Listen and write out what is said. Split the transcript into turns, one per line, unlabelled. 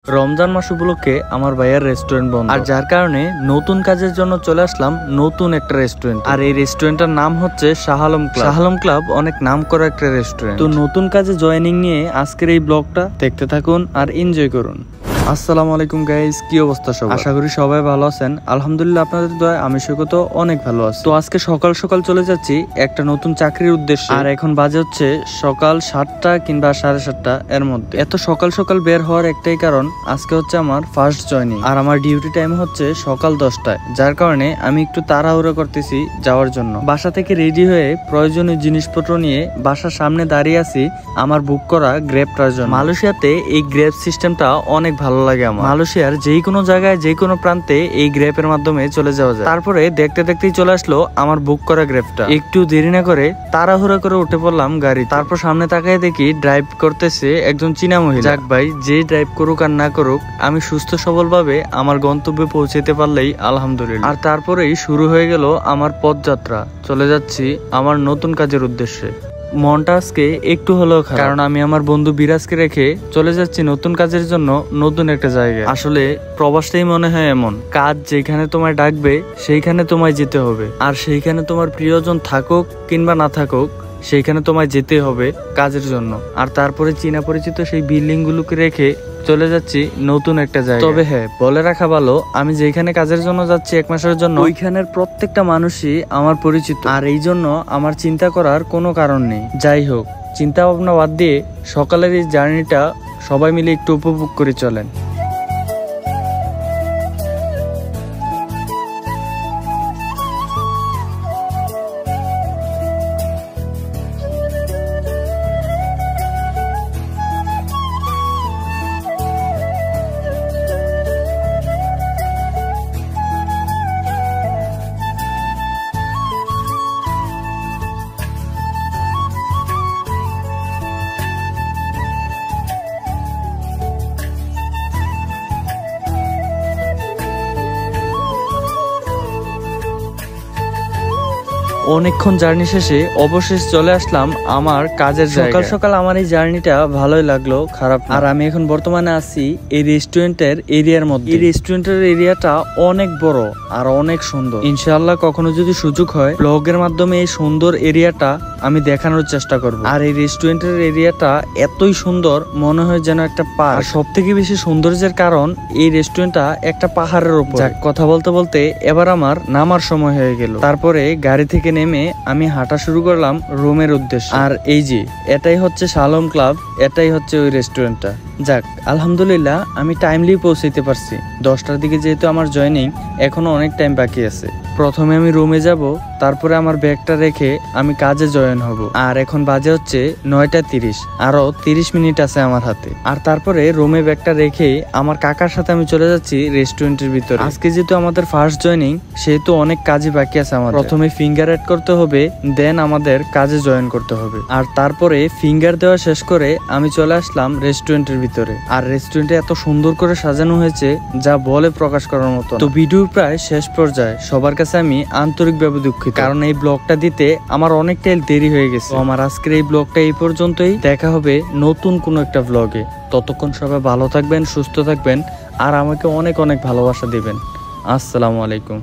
রমজান মাস উপলক্ষে আমার ভাইয়ার রেস্টুরেন্ট বন্ধ, আর যার কারণে নতুন কাজের জন্য চলে আসলাম নতুন একটা রেস্টুরেন্ট। আর এই রেস্টুরেন্টের নাম হচ্ছে শাহ আলম ক্লাব। শাহ আলম ক্লাব অনেক নাম করা একটা রেস্টুরেন্ট। তো নতুন কাজে জয়েনিং নিয়ে আজকের এই ব্লগটা দেখতে থাকুন আর এনজয় করুন। আসসালামু আলাইকুম গাইস, কি অবস্থা সবার? আশা করি সবাই ভালো আছেন। আলহামদুলিল্লাহ আপনাদের দয়ায় আমি সৈকত অনেক ভালো আছি। তো আজকে সকাল সকাল চলে যাচ্ছি একটা নতুন চাকরির উদ্দেশ্যে। আর এখন বাজে হচ্ছে সকাল 7টা কিংবা 7:30 এর মধ্যে। এত সকাল সকাল বের হওয়ার একটাই কারণ, আজকে হচ্ছে আমার ফার্স্ট জয়নিং। আর আমার ডিউটি টাইম হচ্ছে সকাল 10টায়, যার কারণে আমি একটু তাড়াহুড়ো করতেছি যাওয়ার জন্য। বাসা থেকে রেডি হয়ে প্রয়োজনীয় জিনিসপত্র নিয়ে বাসার সামনে দাঁড়িয়ে আছি আমার বুক করা গ্রেপটার জন্য। মালয়েশিয়াতে এই গ্রেপ সিস্টেমটা অনেক ভালো লাগে আমার। মালয়েশিয়ার যে কোনো জায়গায় যে কোনো প্রান্তে এই গ্রেপের মাধ্যমে চলে যাওয়া যায়। তারপরে দেখতে দেখতেই চলে আসলো আমার বুক করা গ্রেপটা। একটু দেরি না করে তাড়াহুড়া করে উঠে পড়লাম গাড়ি। তারপর সামনে তাকায় দেখি ড্রাইভ করতেছে একজন চীনা মহিলা। যাক ভাই, যে ড্রাইভ করুক আর না করুক, আমি সুস্থ সবল ভাবে আমার গন্তব্যে পৌঁছাতে পারলেই আলহামদুলিল্লাহ। আর তারপরেই শুরু হয়ে গেল আমার পথযাত্রা। চলে যাচ্ছি আমার নতুন কাজের উদ্দেশ্যে। মনটা আজকে একটু হলেও খারাপ, কারণ আমি আমার বন্ধু বিরাজকে রেখে চলে যাচ্ছি নতুন কাজের জন্য নতুন একটা জায়গায়। আসলে প্রবাসটাই মনে হয় এমন, কাজ যেখানে তোমায় ডাকবে সেইখানে তোমায় যেতে হবে। আর সেইখানে তোমার প্রিয়জন থাকুক কিংবা না থাকুক, সেইখানে তোমায় যেতে হবে কাজের জন্য। আর তারপরে চীনা পরিচিত সেই বিল্ডিং গুলোকে রেখে চলে যাচ্ছি নতুন একটা জায়গা। তবে হ্যাঁ, বলে রাখা ভালো, আমি যেখানে কাজের জন্য যাচ্ছি 1 মাসের জন্য, ওইখানের প্রত্যেকটা মানুষই আমার পরিচিত। আর এই জন্য আমার চিন্তা করার কোনো কারণ নেই। যাই হোক, চিন্তা ভাবনা বাদ দিয়ে সকালের এই জার্নিটা সবাই মিলে একটু উপভোগ করে চলেন। অনেকক্ষণ জার্নি শেষে অবশেষে চলে আসলাম আমার কাজের জায়গায়। সকাল সকাল আমার এই জার্নিটা ভালোই লাগলো, খারাপ না। আর আমি এখন বর্তমানে আছি এই রেস্টুরেন্টের এরিয়ার মধ্যে। এই রেস্টুরেন্টের এরিয়াটা অনেক বড় আর অনেক সুন্দর। ইনশাআল্লাহ কখনো যদি সুযোগ হয়, ব্লগের মাধ্যমে এই সুন্দর এরিয়াটা আমি দেখানোর চেষ্টা করব। আর এই রেস্টুরেন্টের এরিয়াটা এতই সুন্দর, মনে হয় যেন একটা পাহাড়। সব থেকে বেশি সৌন্দর্যের কারণ, এই রেস্টুরেন্টটা একটা পাহাড়ের উপর। কথা বলতে বলতে এবার আমার নামার সময় হয়ে গেল। তারপরে গাড়ি থেকে নেমে আমি হাঁটা শুরু করলাম রুমের উদ্দেশ্যে। আর এই যে এটাই হচ্ছে শাহ আলম ক্লাব, এটাই হচ্ছে ওই রেস্টুরেন্টটা। যাক, আলহামদুলিল্লাহ আমি টাইমলি পৌঁছাইতে পারছি। 10টার দিকে যেহেতু আমার জয়নিং, এখনো অনেক টাইম বাকি আছে। প্রথমে আমি রুমে যাব, তারপরে আমার ব্যাগটা রেখে আমি কাজে জয়েন হব। আর এখন বাজে হচ্ছে 9:30, আরো 30 মিনিট আছে আমার হাতে। আর তারপরে রুমে ব্যাগটা রেখে আমার কাকার সাথে আমি চলে যাচ্ছি রেস্টুরেন্টের ভিতরে। আজকে যেহেতু আমাদের ফার্স্ট জয়নিং, সেহেতু অনেক কাজই বাকি আছে আমার। প্রথমে ফিঙ্গার অ্যাড করতে হবে, দেন আমাদের কাজে জয়েন করতে হবে। আর তারপরে ফিঙ্গার দেওয়া শেষ করে আমি চলে আসলাম রেস্টুরেন্টের ভিতরে। আর রেস্টুরেন্টে এত সুন্দর করে সাজানো হয়েছে যা বলে প্রকাশ করার মতো। তো ভিডিও প্রায় শেষ পর্যায়ে, সবার কাছে আমি আন্তরিকভাবে দুঃখিত, কারণ এই ব্লগটা দিতে আমার অনেকটাই দেরি হয়ে গেছে। আমার আজকের এই ব্লগটা এই পর্যন্তই। দেখা হবে নতুন কোনো একটা ব্লগে। ততক্ষণ সবাই ভালো থাকবেন, সুস্থ থাকবেন, আর আমাকে অনেক অনেক ভালোবাসা দিবেন। আসসালামু আলাইকুম।